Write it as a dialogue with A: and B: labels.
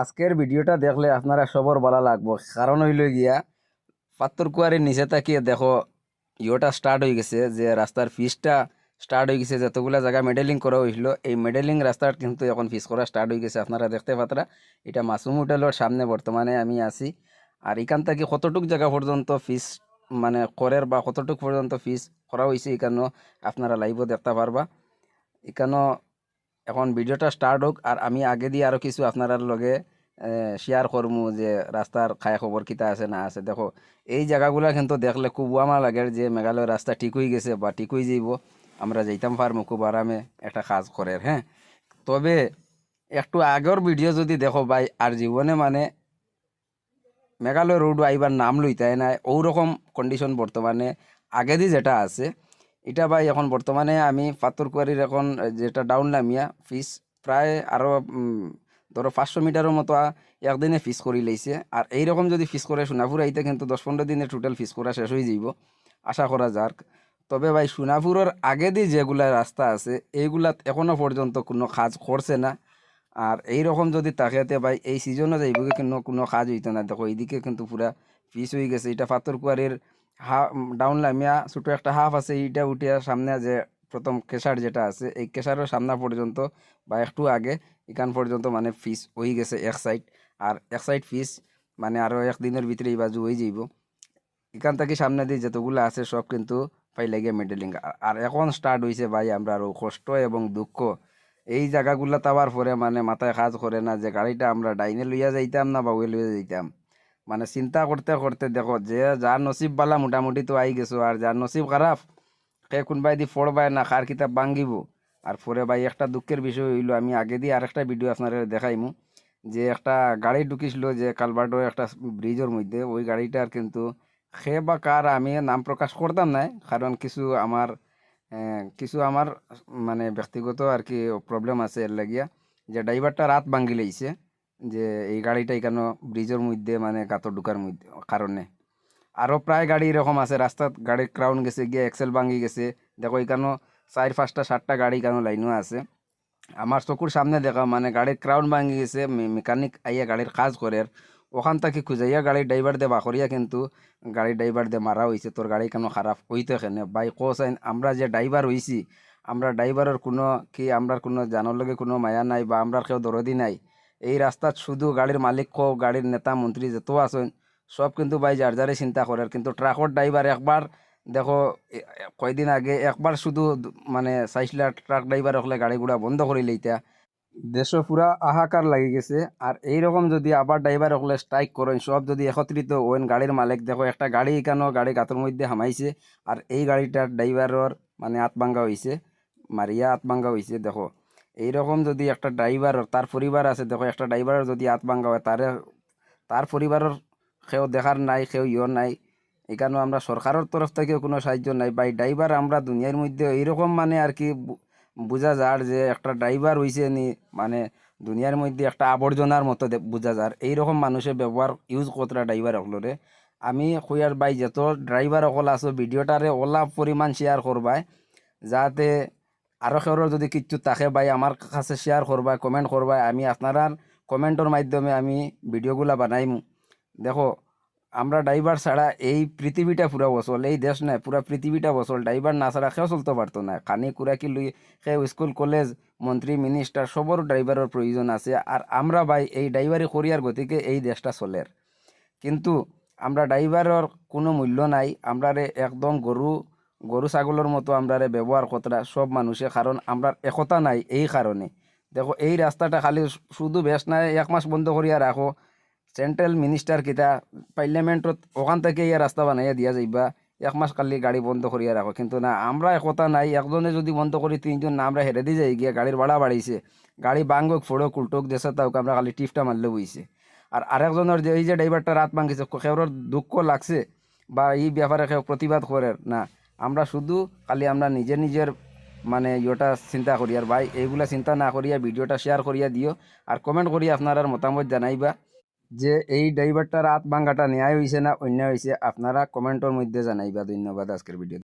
A: আজকের ভিডিওটা দেখলে আপনারা সবার ভালো লাগবো, কারণ হইল গিয়া পাত্তর কুয়ারির নিচে তাকিয়ে দেখো ইয়োটা স্টার্ট হয়ে গেছে, যে রাস্তার ফিসটা স্টার্ট হয়ে গেছে। যতগুলা জায়গা মেডেলিং করা হয়েছিল, এই মেডেলিং রাস্তার কিন্তু এখন ফিস করা স্টার্ট হয়ে গেছে। আপনারা দেখতে পাত্রা এটা মাসুম হোটেলের সামনে বর্তমানে আমি আছি। আর এখান থেকে কতটুক জায়গা পর্যন্ত ফিস মানে করের বা কতটুক পর্যন্ত ফিস করা হয়েছে এখানেও আপনারা লাইভও দেখতে পারবা। এখানেও এখন ভিডিওটা স্টার্ট হোক, আর আমি আগে দিয়ে আরও কিছু আপনার লগে শেয়ার করবো যে রাস্তার খায় খবর কিতা আছে না আছে। দেখো এই জায়গাগুলো কিন্তু দেখলে খুব আমার লাগে যে মেঘালয় রাস্তা ঠিক হয়ে গেছে বা ঠিক হয়ে যাইব, আমরা যাইতাম পারবো খুব আরামে একটা কাজ করে। হ্যাঁ, তবে একটু আগের ভিডিও যদি দেখো ভাই, আর জীবনে মানে মেঘালয় রোড আইবার নাম লইতাই নাই ওরকম কন্ডিশন বর্তমানে আগে দিয়ে যেটা আছে। এটা ভাই এখন বর্তমানে আমি পাথরকুয়ারির এখন যেটা ডাউন নামিয়া ফিস প্রায় আরও ধরো 500 মিটারের মতো একদিনে ফিস করে লাইছে। আর এইরকম যদি ফিস করে সোনাপুর আইতে কিন্তু 10-15 দিনে টোটাল ফিস করা শেষ হয়ে যাইব, আশা করা যাক। তবে ভাই সোনাপুরের আগে দিয়ে যেগুলা রাস্তা আছে এইগুলাত এখনো পর্যন্ত কোনো কাজ করছে না। আর এইরকম যদি তাকাতে ভাই এই সিজনে যাইব কিন্তু কোনো কাজ হইতো না। দেখো এইদিকে কিন্তু পুরা পিস হয়ে গেছে। এটা পাথরকুয়ারির ডাউন লামিয়া ছোটো একটা হাফ আছে, এইটা উঠিয়া সামনে যে প্রথম কেশার যেটা আছে এই কেশারের সামনা পর্যন্ত বা একটু আগে এখান পর্যন্ত মানে ফিস হয়ে গেছে এক সাইড। আর এক সাইড ফিস মানে আরও একদিনের ভিতরে এই বাজু হয়ে যাইব। এখান থেকে সামনে দিয়ে যতগুলো আছে সব কিন্তু পাইলে গিয়ে মেডেলিং। আর এখন স্টার্ট হয়েছে ভাই আমরা আরও কষ্ট এবং দুঃখ। এই জায়গাগুলো তাবার পরে মানে মাথায় কাজ করে না যে গাড়িটা আমরা ডাইনে লইয়া যাইতাম না বা ওয়ে লইয়া যাইতাম। মানে চিন্তা করতে করতে দেখো যে যার নসিব বালা মোটামুটি তো আই গেছো, আর যার নসিব খারাপ সে কোনবাই দি পড়বায় না কার কিতাব ভাঙ্গিব। আর পরে ভাই একটা দুঃখের বিষয় হইলো, আমি আগে দিয়ে আরেকটা ভিডিও আপনারা দেখাইমু যে একটা গাড়ি ঢুকিছিল যে কালভার্টের একটা ব্রিজের মধ্যে, ওই গাড়িটার কিন্তু সে বা কার আমি নাম প্রকাশ করতাম না, কারণ কিছু আমার মানে ব্যক্তিগত আর কি প্রবলেম আছে এর লাগিয়া, যে ড্রাইভারটা রাত ভাঙ্গি লাইছে যে এই গাড়িটা এখানে ব্রিজের মধ্যে মানে গাতর ঢুকার মধ্যে কারণে। আরও প্রায় গাড়ি এরকম আছে রাস্তাত গাড়ির ক্রাউন গেছে গিয়ে এক্সেল ভাঙ্গি গেছে। দেখো এখানেও 4-5টা-7টা গাড়ি এখানেও লাইনও আছে আমার চকুর সামনে দেখা, মানে গাড়ির ক্রাউন ভাঙি গেছে। মেকানিক আইয়া গাড়ির কাজ করে ওখান থেকে খুঁজাইয়া গাড়ির ড্রাইভার দিয়ে বাকরিয়া কিন্তু গাড়ির ড্রাইভার দিয়ে মারা হয়েছে। তোর গাড়ি কেন খারাপ হইতো এখানে ভাই কোসাইন, আমরা যে ড্রাইভার হইছি আমরা ড্রাইভারের কোনো কি আমরার কোনো জানার লগে কোনো মায়া নাই বা আমরার কেউ দরদি নাই। এই রাস্তাত শুধু গাড়ির মালিক হোক গাড়ির নেতা মন্ত্রী যত আছেন সব কিন্তু ভাই যার যারে চিন্তা করার, কিন্তু ট্রাকর ড্রাইভার একবার দেখো কয়দিন আগে একবার শুধু মানে চাইছিলা ট্রাক ড্রাইভার হলে গাড়ি ঘোড়া বন্ধ করে লইতা, দেশও পুরা আহাকার লাগি গেছে। আর এইরকম যদি আবার ড্রাইভার হলে স্ট্রাইক করেন সব যদি একত্রিত ওয়েন গাড়ির মালিক, দেখো একটা গাড়ি কেন গাড়ি গাতের মধ্যে হামাইছে আর এই গাড়িটার ড্রাইভারের মানে আত্মাঙ্গা হয়েছে, মারিয়া আত্মাঙ্গা হয়েছে। দেখো এইরকম যদি একটা ড্রাইভার তার পরিবার আছে, দেখো একটা ড্রাইভারের যদি আত্মাঙ্গা হয় তার পরিবারের কেউ দেখার নাই কেউ ইয়র নাই। এখানেও আমরা সরকারের তরফ থেকেও কোনো সাহায্য নাই বাই ড্রাইভার আমরা দুনিয়ার মধ্যে এইরকম মানে আর কি বোঝা যার যে একটা ড্রাইভার হইছে নি মানে দুনিয়ার মধ্যে একটা আবর্জনার মতো বোঝা যার এইরকম মানুষের ব্যবহার ইউজ কতটা ড্রাইভার হলরে। আমি কইয়ার বাই যত ড্রাইভার অকল আছো ভিডিওটারে ওলা পরিমাণ শেয়ার করবাই, যাতে আরও কেউর যদি কিছু থাকে ভাই আমার কাছে শেয়ার করবাই কমেন্ট করবাই, আমি আপনার কমেন্টের মাধ্যমে আমি ভিডিওগুলা বানাইম। দেখো আমরা ড্রাইভার ছাড়া এই পৃথিবীটা পুরা বসল, এই দেশ নয় পুরা পৃথিবীটা বসল, ড্রাইভার না ছাড়া কেউ চলতে পারতো না। খানি কুড়াকি লুই কেউ স্কুল কলেজ মন্ত্রী মিনিস্টার সবর ড্রাইভারের প্রয়োজন আছে। আর আমরা ভাই এই ড্রাইভারি করিয়ার গতিকে এই দেশটা চলের, কিন্তু আমরা ড্রাইভারের কোনো মূল্য নাই। আমরারে একদম গরু গরু ছাগলের মতো আমরারে ব্যবহার কতটা সব মানুষে, কারণ আমরা একতা নাই এই কারণে। দেখো এই রাস্তাটা খালি শুধু বেশ নাই 1 মাস বন্ধ করিয়া রাখো, সেন্ট্রাল মিনিস্টার কিতা পার্লামেন্টত ওখান থেকে ইয়া রাস্তা বানাইয়া দিয়া যাইবা 1 মাস কালি গাড়ি বন্ধ করিয়া রাখো, কিন্তু না আমরা একতা নাই। একজনে যদি বন্ধ করি 3জন না আমরা হেরে দিয়ে যাই গিয়া গাড়ির ভাড়া বাড়াইছে, গাড়ি ভাঙ্গক ফোড়ক উল্টোক দেশে তাওক আমরা খালি টিপটা মারলে বইছে। আর আরেকজনের যে এই যে ড্রাইভারটা রাত ভাঙ্গিছে কেউর দুঃখ লাগছে বা এই ব্যাপারে কেউ প্রতিবাদ করে না, আমরা শুধু খালি আমরা নিজের নিজের মানে ইয়েটা চিন্তা করি। আর ভাই এইগুলা চিন্তা না করিয়া ভিডিওটা শেয়ার করিয়া দিও আর কমেন্ট করিয়া আপনার মতামত জানাইবা যে এই ড্রাইভারটা রাত ভাঙ্গাটা ন্যায় হয়েছে না অন্যায় হয়েছে, আপনারা কমেন্টের মধ্যে জানাইবা। ধন্যবাদ আজকের ভিডিও।